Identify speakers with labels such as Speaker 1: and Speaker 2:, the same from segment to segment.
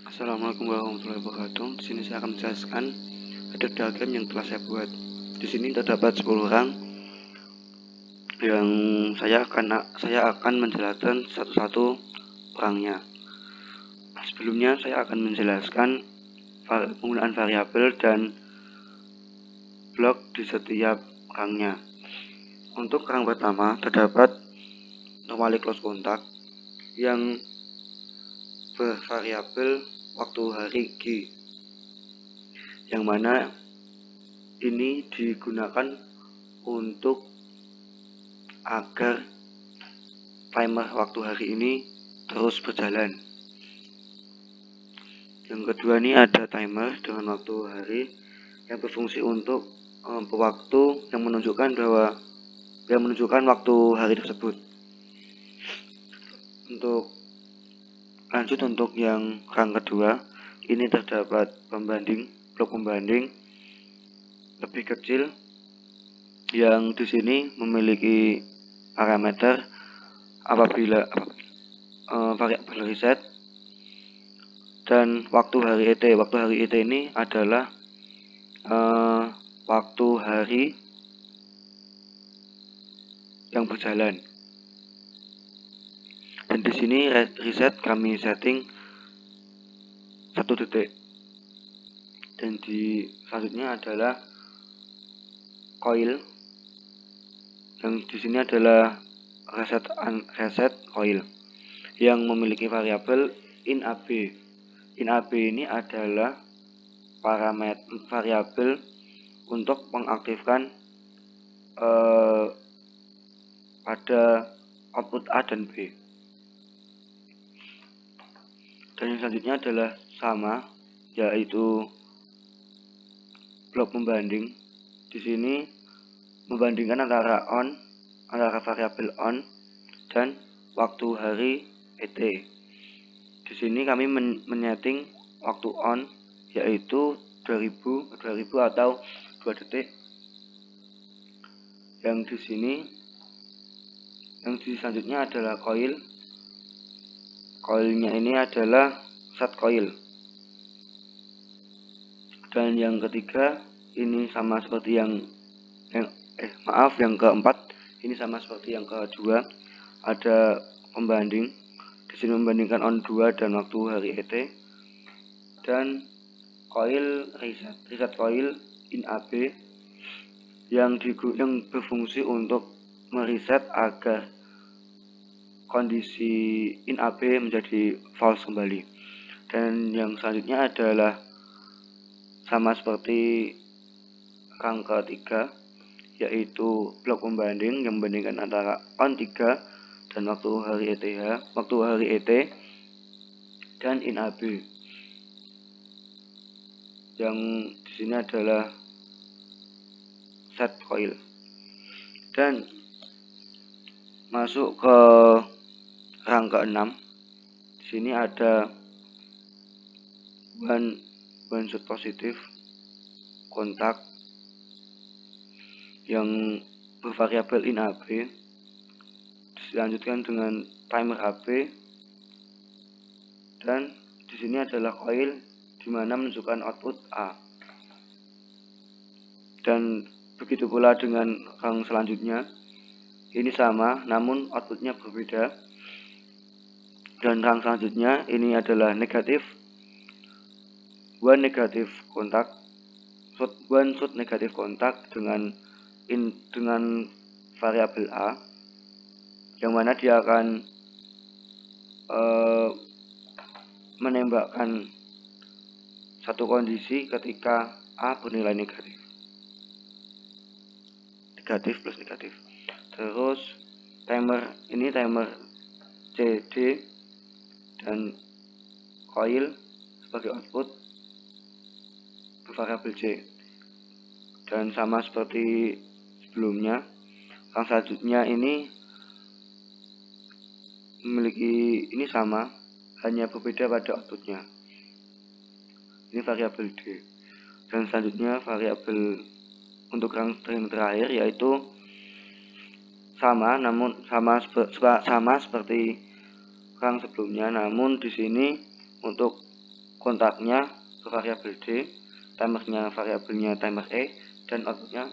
Speaker 1: Assalamualaikum warahmatullahi wabarakatuh. Di sini saya akan menjelaskan ada diagram yang telah saya buat. Di sini terdapat 10 orang yang saya akan menjelaskan satu-satu orangnya. Sebelumnya saya akan menjelaskan penggunaan variabel dan blok di setiap orangnya. Untuk orang pertama terdapat normally close contact yang bervariabel waktu hari G, yang mana ini digunakan untuk agar timer waktu hari ini terus berjalan. Yang kedua ini ada timer dengan waktu hari yang berfungsi untuk waktu yang menunjukkan waktu hari tersebut. Untuk yang orang kedua ini terdapat blok pembanding lebih kecil yang di sini memiliki parameter apabila variabel reset dan waktu hari ET. Waktu hari ET ini adalah waktu hari yang berjalan. Dan di sini reset kami setting 1 detik. Dan di selanjutnya adalah coil, yang di sini adalah reset coil yang memiliki variabel inAB. inAB ini adalah variabel untuk mengaktifkan pada output A dan B. Dan yang selanjutnya adalah sama, yaitu blok pembanding. Di sini membandingkan antara variabel on dan waktu hari ET. Di sini kami menyeting waktu on yaitu 2000 atau 2 detik. Yang di selanjutnya adalah coil. Coilnya ini adalah set coil. Dan yang ketiga ini sama seperti yang keempat ini sama seperti yang kedua, ada pembanding. Di sini membandingkan on 2 dan waktu hari ET, dan coil reset coil inAB yang berfungsi untuk mereset agar kondisi inAB menjadi false kembali. Dan yang selanjutnya adalah sama seperti orang ketiga, yaitu blok pembanding yang membandingkan antara on 3 dan waktu hari ET dan inAB. Yang di sini adalah set coil. Dan masuk ke orang ke-6. Di sini ada one shot positif kontak yang bervariabel inAB. Dilanjutkan dengan timer AB, dan di sini adalah coil di mana menunjukkan output A. Dan begitu pula dengan orang selanjutnya, ini sama namun outputnya berbeda. Dan orang selanjutnya ini adalah one shot negatif kontak dengan variabel A, yang mana dia akan menembakkan satu kondisi ketika A bernilai negatif plus negatif. Terus timer CD dan coil sebagai output bervariabel C. Dan sama seperti sebelumnya, yang selanjutnya ini sama, hanya berbeda pada outputnya. Ini variabel D. Dan selanjutnya variabel untuk yang terakhir yaitu sama seperti orang sebelumnya, namun di sini untuk kontaknya variabel D, timernya variabelnya timer E, dan outputnya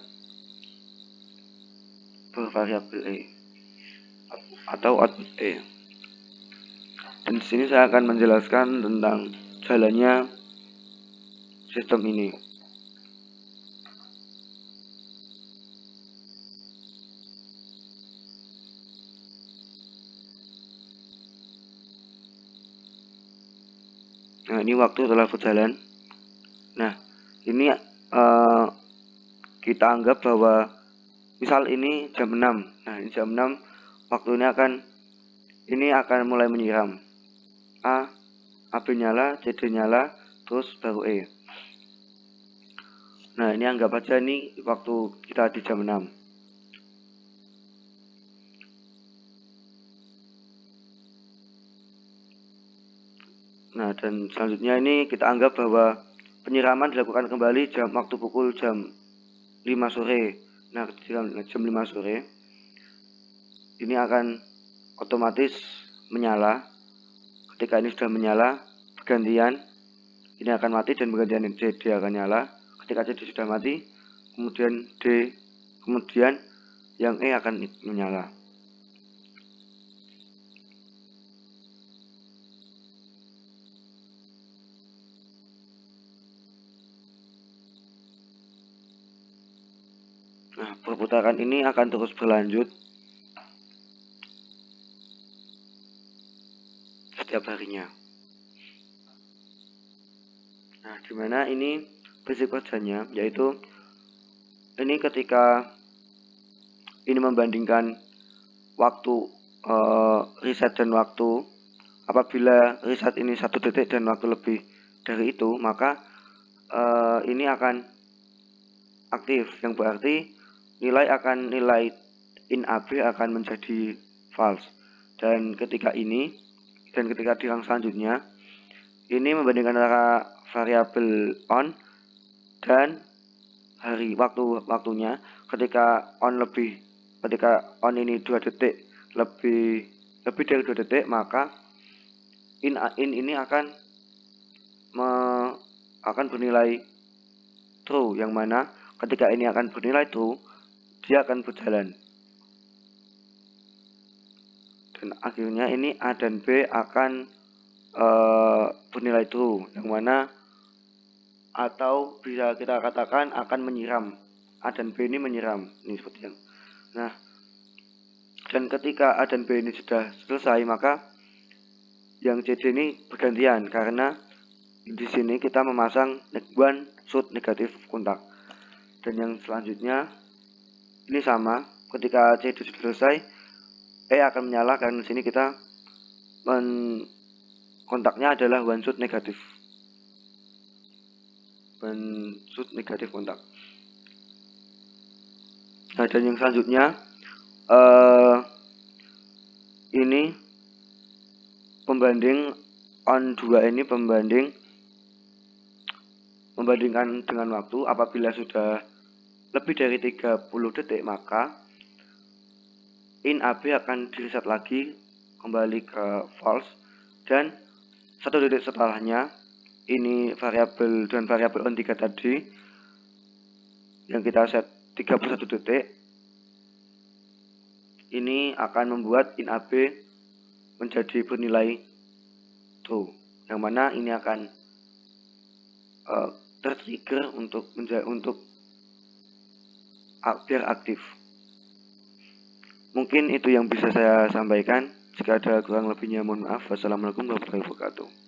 Speaker 1: bervariabel E atau output E. Dan di sini saya akan menjelaskan tentang jalannya sistem ini. Nah, ini waktu telah berjalan. Nah, ini kita anggap bahwa misal ini jam 6. Nah, ini jam 6 waktu ini akan mulai menyiram. AB nyala, CD nyala, terus baru E. Nah, ini anggap aja ini waktu kita di jam 6. Nah, dan selanjutnya ini kita anggap bahwa penyiraman dilakukan kembali waktu pukul jam 5 sore. Nah, jam 5 sore ini akan otomatis menyala. Ketika ini sudah menyala, bergantian ini akan mati dan bergantian CD akan nyala. Ketika CD sudah mati, kemudian kemudian yang E akan menyala. Nah, perputaran ini akan terus berlanjut setiap harinya. Nah, dimana ini prinsip kerjanya, yaitu ini ketika ini membandingkan waktu reset dan waktu. Apabila reset ini 1 detik dan waktu lebih dari itu, maka ini akan aktif, yang berarti nilai in AB akan menjadi false. Dan ketika di rang selanjutnya ini membandingkan antara variabel on dan hari waktunya. Ketika on ini 2 detik lebih dari 2 detik, maka in ini akan bernilai true, yang mana ketika ini akan bernilai true, dia akan berjalan. Dan akhirnya ini A dan B akan bernilai true, yang mana atau bisa kita katakan akan menyiram. A dan B ini menyiram, ini seperti yang. Nah, dan ketika A dan B ini sudah selesai, maka yang CD ini bergantian, karena di sini kita memasang one shoot negatif kontak. Dan yang selanjutnya ini sama, ketika CD sudah selesai, E akan menyala, karena di sini kita kontaknya adalah one shoot negatif kontak. Nah, dan yang selanjutnya ini pembanding on 2 ini membandingkan dengan waktu. Apabila sudah lebih dari 30 detik, maka in AB akan direset lagi kembali ke false, dan 1 detik setelahnya ini variabel on 3 tadi yang kita set 31 detik ini akan membuat in AB menjadi bernilai true, yang mana ini akan tertrigger untuk biar aktif. Mungkin itu yang bisa saya sampaikan. Jika ada kurang lebihnya mohon maaf. Wassalamualaikum warahmatullahi wabarakatuh.